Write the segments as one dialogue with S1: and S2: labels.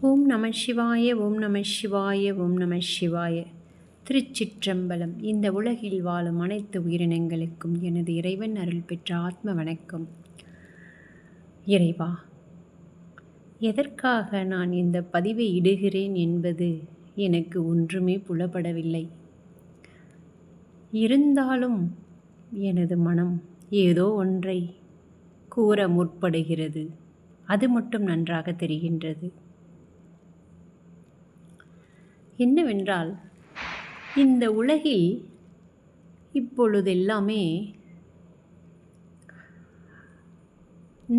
S1: ஓம் நம சிவாய ஓம் நம சிவாய ஓம் நம சிவாய. திருச்சிற்றம்பலம். இந்த உலகில் வாழும் அனைத்து உயிரினங்களுக்கும் எனது இறைவன் அருள் பெற்ற ஆத்ம வணக்கம். இறைவா, எதற்காக நான் இந்த பதிவை இடுகிறேன் என்பது எனக்கு ஒன்றுமே புலப்படவில்லை. இருந்தாலும் எனது மனம் ஏதோ ஒன்றை கூற முற்படுகிறது. அது மட்டும் நன்றாக தெரிகின்றது. என்னவென்றால், இந்த உலகில் இப்பொழுதெல்லாமே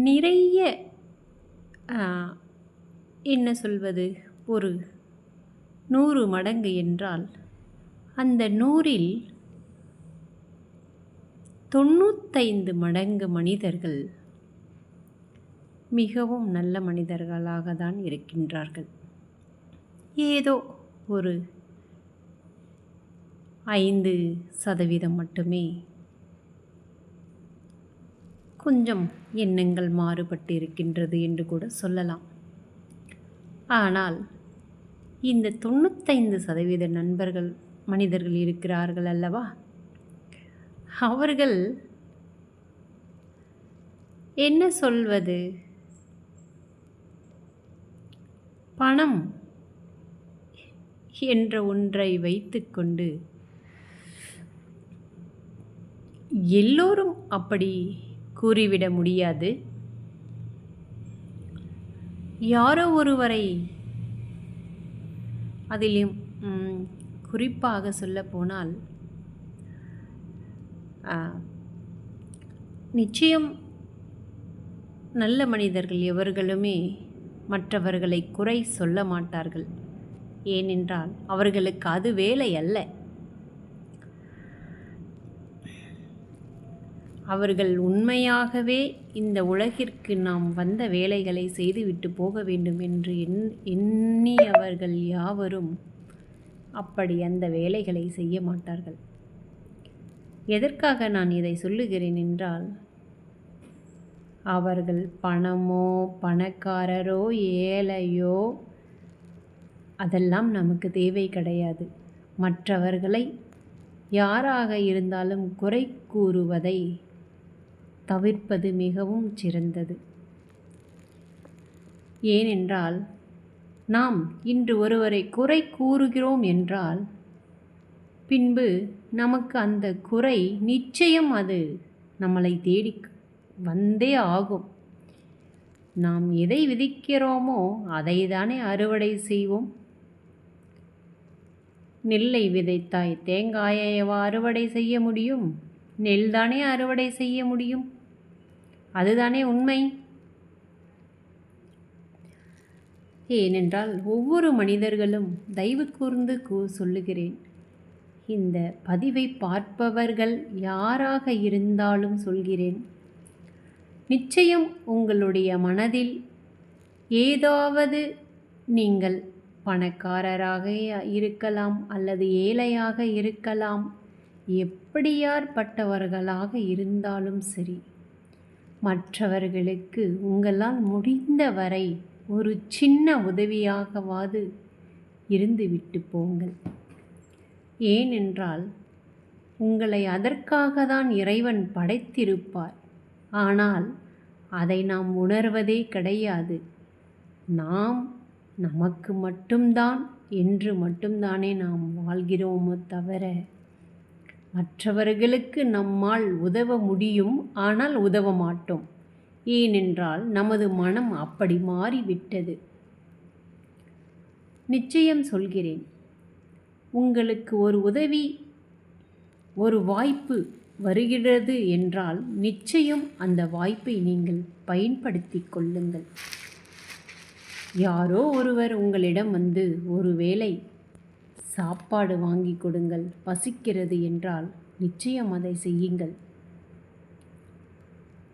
S1: நிறைய என்ன சொல்வது, ஒரு 100 மடங்கு என்றால் அந்த 100இல் 95 மடங்கு மனிதர்கள் மிகவும் நல்ல மனிதர்களாக தான் இருக்கின்றார்கள். ஏதோ ஒரு 5% மட்டுமே கொஞ்சம் எண்ணங்கள் மாறுபட்டு இருக்கின்றது என்று கூட சொல்லலாம். ஆனால் இந்த 95% மனிதர்கள் இருக்கிறார்கள் அல்லவா, அவர்கள் என்ன சொல்வது, பணம் என்ற ஒன்றை வைத்துக்கொண்டு எல்லோரும் அப்படி கூறிவிட முடியாது. யாரோ ஒருவரை, அதிலும் குறிப்பாக சொல்லப்போனால் நிச்சயம் நல்ல மனிதர்கள் எவர்களுமே மற்றவர்களை குறை சொல்ல மாட்டார்கள். ஏனென்றால் அவர்களுக்கு அது வேலை அல்ல. அவர்கள் உண்மையாகவே இந்த உலகிற்கு நாம் வந்த வேலைகளை செய்துவிட்டு போக வேண்டும் என்று எண்ணியவர்கள் யாவரும் அப்படி அந்த வேலைகளை செய்ய மாட்டார்கள். எதற்காக நான் இதை சொல்லுகிறேன் என்றால், அவர்கள் பணமோ பணக்காரரோ ஏழையோ அதெல்லாம் நமக்கு தேவை கிடையாது. மற்றவர்களை யாராக இருந்தாலும் குறை கூறுவதை தவிர்ப்பது மிகவும் சிறந்தது. ஏனென்றால், நாம் இன்று ஒருவரை குறை கூறுகிறோம் என்றால் பின்பு நமக்கு அந்த குறை நிச்சயம் அது நம்மளை தேடி வந்தே ஆகும். நாம் எதை விதைக்கிறோமோ அதை தானே அறுவடை செய்வோம். நெல்லை விதைத்தாய், தேங்காயைவா அறுவடை செய்ய முடியும்? நெல் தானே அறுவடை செய்ய முடியும். அதுதானே உண்மை. ஏனென்றால் ஒவ்வொரு மனிதர்களும், தயவு கூர்ந்து சொல்லுகிறேன், இந்த பதிவை பார்ப்பவர்கள் யாராக இருந்தாலும் சொல்கிறேன், நிச்சயம் உங்களுடைய மனதில் ஏதாவது, நீங்கள் பணக்காரராக இருக்கலாம் அல்லது ஏழையாக இருக்கலாம், எப்படியாற்பட்டவர்களாக இருந்தாலும் சரி, மற்றவர்களுக்கு உங்களால் முடிந்தவரை ஒரு சின்ன உதவியாகவாது இருந்துவிட்டு போங்கள். ஏனென்றால் உங்களை அதற்காக தான் இறைவன் படைத்திருப்பார். ஆனால் அதை நாம் உணர்வதே கிடையாது. நாம் நமக்கு மட்டும்தான் என்று மட்டும்தானே நாம் வாழ்கிறோமோ தவிர, மற்றவர்களுக்கு நம்மால் உதவ முடியும், ஆனால் உதவ மாட்டோம். ஏனென்றால் நமது மனம் அப்படி மாறிவிட்டது. நிச்சயம் சொல்கிறேன், உங்களுக்கு ஒரு உதவி, ஒரு வாய்ப்பு வருகிறது என்றால் நிச்சயம் அந்த வாய்ப்பை நீங்கள் பயன்படுத்தி கொள்ளுங்கள். யாரோ ஒருவர் உங்களிடம் வந்து ஒரு வேளை சாப்பாடு வாங்கி கொடுங்கள், பசிக்கிறது என்றால் நிச்சயம் அதை செய்யுங்கள்.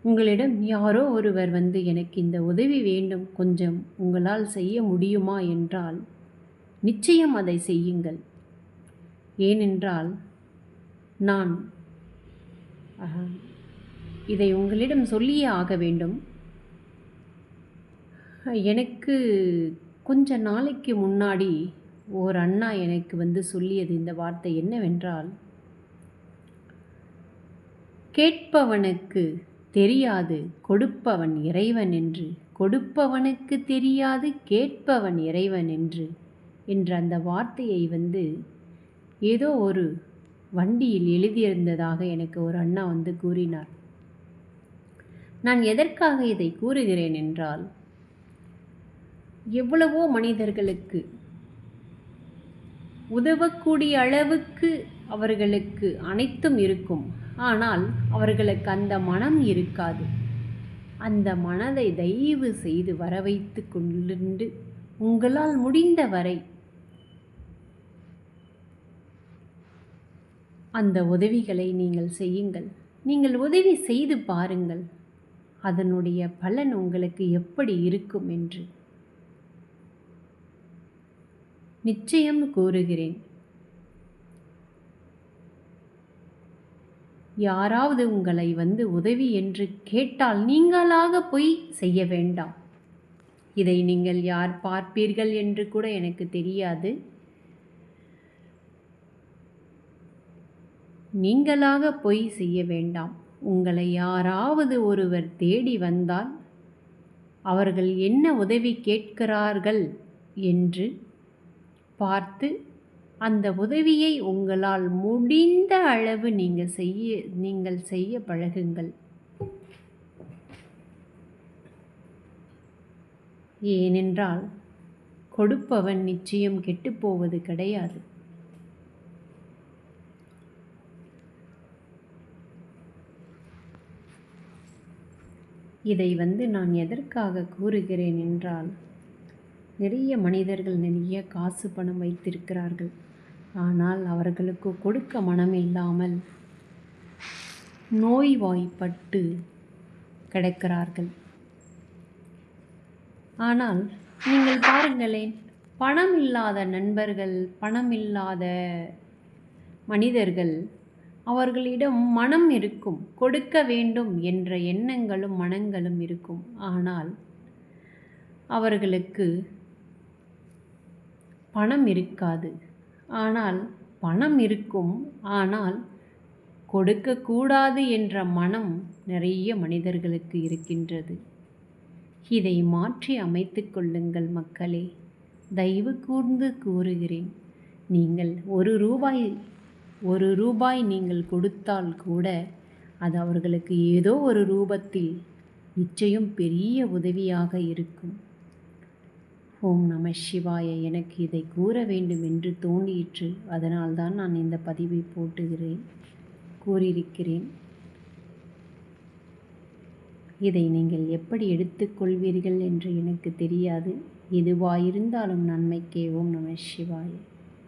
S1: உங்களிடம் யாரோ ஒருவர் வந்து எனக்கு இந்த உதவி வேண்டும், கொஞ்சம் உங்களால் செய்ய முடியுமா என்றால் நிச்சயம் அதை செய்யுங்கள். ஏனென்றால் நான் இதை உங்களிடம் சொல்லியே ஆக வேண்டும். எனக்கு கொஞ்ச நாளைக்கு முன்னாடி ஓர் அண்ணா எனக்கு சொல்லியது இந்த வார்த்தை என்னவென்றால், கேட்பவனுக்கு தெரியாது கொடுப்பவன் இறைவன் என்று, கொடுப்பவனுக்கு தெரியாது கேட்பவன் இறைவன் என்று என்ற அந்த வார்த்தையை ஏதோ ஒரு வண்டியில் எழுதியிருந்ததாக எனக்கு ஒரு அண்ணா கூறினார். நான் எதற்காக இதை கூறுகிறேன் என்றால், எவ்வளவோ மனிதர்களுக்கு உதவக்கூடிய அளவுக்கு அவர்களுக்கு அனைத்தும் இருக்கும். ஆனால் அவர்களுக்கு அந்த மனம் இருக்காது. அந்த மனதை தயவு செய்து வர வைத்து கொண்டு உங்களால் முடிந்த வரை அந்த உதவிகளை நீங்கள் செய்யுங்கள். நீங்கள் உதவி செய்து பாருங்கள், அதனுடைய பலன் உங்களுக்கு எப்படி இருக்கும் என்று நிச்சயம் கூறுகிறேன். யாராவது உங்களை உதவி என்று கேட்டால் நீங்களாக போய் செய்ய வேண்டாம். இதை நீங்கள் யார் பார்ப்பீர்கள் என்று கூட எனக்கு தெரியாது. நீங்களாக போய் செய்ய வேண்டாம். உங்களை யாராவது ஒருவர் தேடி வந்தால் அவர்கள் என்ன உதவி கேட்கிறார்கள் என்று பார்த்து அந்த உதவியை உங்களால் முடிந்த அளவு நீங்கள் செய்ய பழகுங்கள். ஏனென்றால் கொடுப்பவன் நிச்சயம் கெட்டுப்போவது கிடையாது. இதை நான் எதற்காக கூறுகிறேன் என்றால், நிறைய மனிதர்கள் நிறைய காசு பணம் வைத்திருக்கிறார்கள். ஆனால் அவர்களுக்கு கொடுக்க மனம் இல்லாமல் நோய்வாய்ப்பட்டு கிடக்கிறார்கள். ஆனால் நீங்கள் பாருங்களேன், பணம் இல்லாத நண்பர்கள், பணம் இல்லாத மனிதர்கள், அவர்களிடம் மனம் இருக்கும், கொடுக்க வேண்டும் என்ற எண்ணங்களும் மனங்களும் இருக்கும். ஆனால் அவர்களுக்கு பணம் இருக்காது. ஆனால் பணம் இருக்கும், ஆனால் கொடுக்கக்கூடாது என்ற மனம் நிறைய மனிதர்களுக்கு இருக்கின்றது. இதை மாற்றி அமைத்து கொள்ளுங்கள் மக்களே. தயவு கூர்ந்து கூறுகிறேன், நீங்கள் ஒரு ரூபாய் நீங்கள் கொடுத்தால் கூட அது அவர்களுக்கு ஏதோ ஒரு ரூபத்தில் நிச்சயம் பெரிய உதவியாக இருக்கும். ஓம் நம சிவாய. எனக்கு இதை கூற வேண்டும் என்று தோன்றிற்று. அதனால்தான் நான் இந்த பதிவை கூறியிருக்கிறேன். இதை நீங்கள் எப்படி எடுத்துக்கொள்வீர்கள் என்று எனக்கு தெரியாது. எதுவாயிருந்தாலும் நன்மைக்கே. ஓம் நம சிவாய.